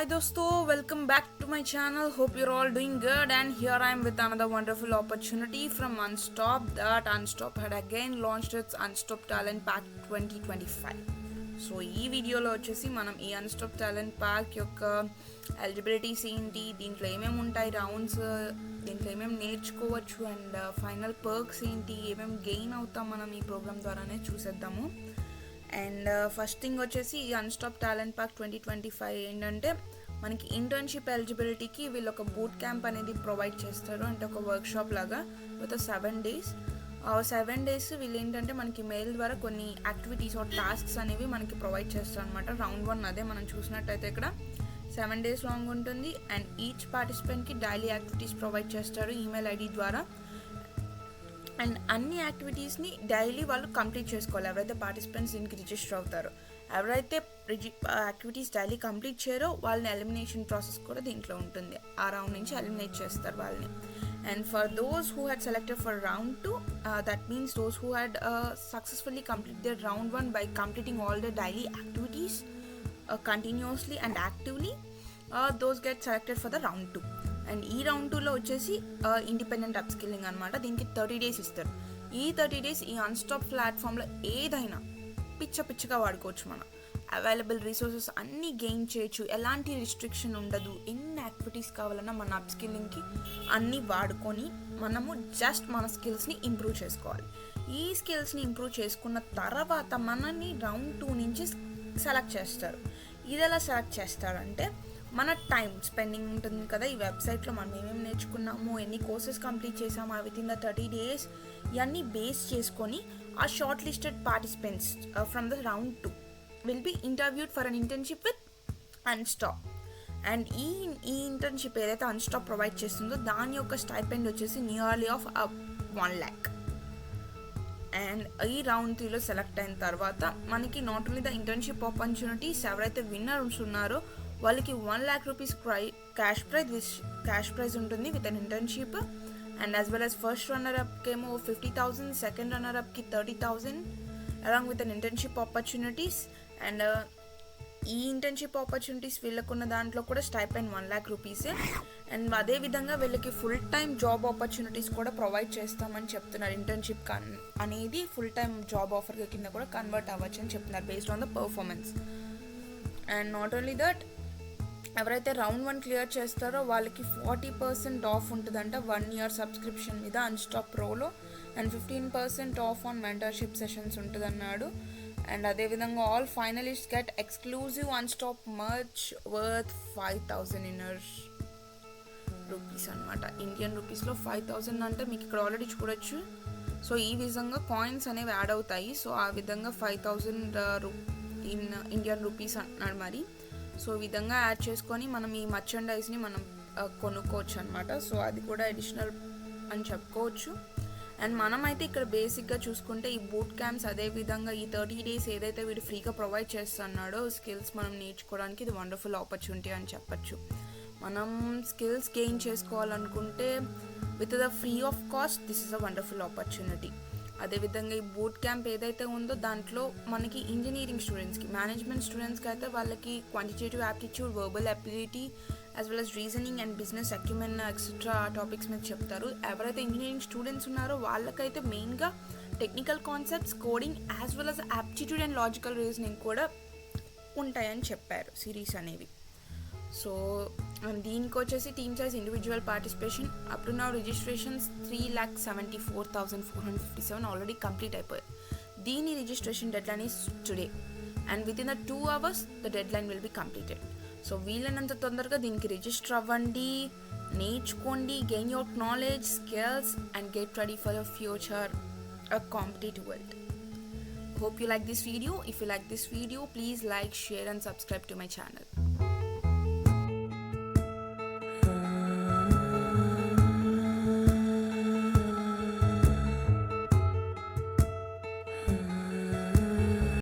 dosto, welcome back to my channel. Hope you're all doing good, and here I am with another wonderful opportunity from Unstop. That Unstop had again launched its Unstop Talent Pack 2025. So ఈ వీడియోలో వచ్చేసి మనం ఈ అన్స్టాప్ talent pack యొక్క eligibilities ఏంటి, దీంట్లో ఏమేమి ఉంటాయి రౌండ్స్, దీంట్లో ఏమేమి నేర్చుకోవచ్చు అండ్ ఫైనల్ పర్క్స్ ఏంటి, ఏమేమి గెయిన్ అవుతాం మనం ఈ ప్రోగ్రామ్ ద్వారానే చూసేద్దాము. అండ్ ఫస్ట్ థింగ్ వచ్చేసి ఈ అన్స్టాప్ టాలెంట్ ప్యాక్ 2025 ఏంటంటే మనకి ఇంటర్న్షిప్ ఎలిజిబిలిటీకి వీళ్ళు ఒక బూట్ క్యాంప్ అనేది ప్రొవైడ్ చేస్తారు. అంటే ఒక వర్క్షాప్ లాగా విత్ 7 days. 7 days వీళ్ళు ఏంటంటే మనకి మెయిల్ ద్వారా కొన్ని యాక్టివిటీస్ ఆర్ టాస్క్స్ అనేవి మనకి ప్రొవైడ్ చేస్తారు అనమాట. రౌండ్ 1 అదే మనం చూసినట్టయితే ఇక్కడ 7 days లాంగ్ ఉంటుంది. అండ్ ఈచ్ పార్టిసిపెంట్కి డైలీ యాక్టివిటీస్ ప్రొవైడ్ చేస్తారు ఈమెయిల్ ఐడి ద్వారా. అండ్ అన్ని యాక్టివిటీస్ని డైలీ వాళ్ళు కంప్లీట్ చేసుకోవాలి. ఎవరైతే పార్టిసిపెంట్స్ దీనికి రిజిస్టర్ అవుతారో, ఎవరైతే యాక్టివిటీస్ డైలీ కంప్లీట్ చేయరో వాళ్ళని ఎలిమినేషన్ ప్రాసెస్ కూడా దీంట్లో ఉంటుంది. ఆ రౌండ్ నుంచి ఎలిమినేట్ చేస్తారు వాళ్ళని. And for those who had selected for round 2, that means those who had successfully completed their round 1 by completing all the daily activities continuously and actively, those get selected for the round 2. And ఈ round 2లో వచ్చేసి independent upskilling అనమాట. దీనికి 30 days ఇస్తారు. ఈ 30 days ఈ అన్స్టాప్ ప్లాట్ఫామ్లో ఏదైనా పిచ్చగా వాడుకోవచ్చు. మనం అవైలబుల్ రిసోర్సెస్ అన్నీ గెయిన్ చేయొచ్చు. ఎలాంటి రిస్ట్రిక్షన్ ఉండదు. ఎన్ని యాక్టివిటీస్ కావాలన్నా మన అప్స్కిల్లింగ్కి అన్నీ వాడుకొని మనము జస్ట్ మన స్కిల్స్ని ఇంప్రూవ్ చేసుకోవాలి. ఈ స్కిల్స్ని ఇంప్రూవ్ చేసుకున్న తర్వాత మనల్ని రౌండ్ 2 నుంచి సెలెక్ట్ చేస్తారు. ఇది ఎలా సెలెక్ట్ చేస్తారంటే మన టైం స్పెండింగ్ ఉంటుంది కదా ఈ వెబ్సైట్లో, మనం ఏమేమి నేర్చుకున్నాము, ఎన్ని కోర్సెస్ కంప్లీట్ చేసాము విత్ ఇన్ ద 30 days, ఇవన్నీ బేస్ చేసుకొని ఆ short listed participants from the round 2 will be interviewed for an internship with Unstop. And ఈ ఇంటర్న్షిప్ ఏదైతే అన్స్టాప్ ప్రొవైడ్ చేస్తుందో దాని యొక్క స్టైపెండ్ వచ్చేసి నియర్లీ ఆఫ్ 1 lakh. అండ్ ఈ రౌండ్ 3లో సెలెక్ట్ అయిన తర్వాత మనకి not only the internship opportunities, ఎవరైతే విన్నర్స్ ఉన్నారో వాళ్ళకి 1 lakh rupees క్యాష్ ప్రైజ్ ఉంటుంది with an internship. And as well as first runner అప్కి ఏమో 50,000, సెకండ్ రన్నర్ అప్కి 30,000 along with an internship opportunities. And ఈ ఇంటర్న్షిప్ ఆపర్చునిటీస్ వీళ్ళకున్న దాంట్లో కూడా స్టైపెండ్ 1 lakh rupees. అండ్ అదేవిధంగా వీళ్ళకి ఫుల్ టైమ్ జాబ్ ఆపర్చునిటీస్ కూడా ప్రొవైడ్ చేస్తామని చెప్తున్నారు. ఇంటర్న్షిప్ అనేది ఫుల్ టైమ్ జాబ్ ఆఫర్ కింద కూడా కన్వర్ట్ అవ్వచ్చు అని చెప్తున్నారు based on the performance. And not only that, ఎవరైతే రౌండ్ 1 క్లియర్ చేస్తారో వాళ్ళకి 40% ఆఫ్ ఉంటుందంట 1 year సబ్స్క్రిప్షన్ మీద అన్స్టాప్ ప్రోలో. And 15% off on mentorship sessions ఉంటుందన్నాడు. అండ్ అదేవిధంగా all finalist get exclusive Unstop merch worth 5,000 rupees అనమాట. ఇండియన్ రూపీస్లో 5,000 అంటే మీకు ఇక్కడ ఆల్రెడీ చూడొచ్చు. సో ఈ విధంగా కాయిన్స్ అనేవి యాడ్ అవుతాయి. సో ఆ విధంగా 5,000 ఇన్ ఇండియన్ రూపీస్ అంటున్నాడు మరి. సో ఈ విధంగా యాడ్ చేసుకొని మనం ఈ మర్చెండైజ్ని మనం కొనుక్కోవచ్చు అనమాట. సో అది కూడా అడిషనల్ అని చెప్పుకోవచ్చు. అండ్ మనమైతే ఇక్కడ బేసిక్గా చూసుకుంటే ఈ బూట్ క్యాంప్స్ అదేవిధంగా ఈ 30 days ఏదైతే వీడు ఫ్రీగా ప్రొవైడ్ చేస్తున్నాడో స్కిల్స్ మనం నేర్చుకోవడానికి ఇది వండర్ఫుల్ ఆపర్చునిటీ అని చెప్పచ్చు. మనం స్కిల్స్ గెయిన్ చేసుకోవాలనుకుంటే with the free of cost this is a wonderful opportunity. అదేవిధంగా ఈ బూట్ క్యాంప్ ఏదైతే ఉందో దాంట్లో మనకి ఇంజనీరింగ్ స్టూడెంట్స్కి, మేనేజ్మెంట్ స్టూడెంట్స్కి అయితే వాళ్ళకి quantitative aptitude, verbal ability as well as reasoning and business acumen etcetera topics మీద చెప్తారు. ఎవరైతే ఇంజనీరింగ్ స్టూడెంట్స్ ఉన్నారో వాళ్ళకైతే మెయిన్గా technical concepts, coding as well as aptitude and logical reasoning కూడా ఉంటాయని చెప్పారు సిరీస్ అనేవి. సో దీనికి వచ్చేసి team size individual participation up to now registrations 3,74,457 already complete అయిపోయాయి. దీని registration deadline is today and with in the 2 hours the deadline will be completed. So వీలైనంత తొందరగా దీనికి రిజిస్టర్ అవ్వండి, నేర్చుకోండి, gain your knowledge, skills and get ready for your future a competitive world. Hope you like this video. If you like this video, please like, share and subscribe to my channel.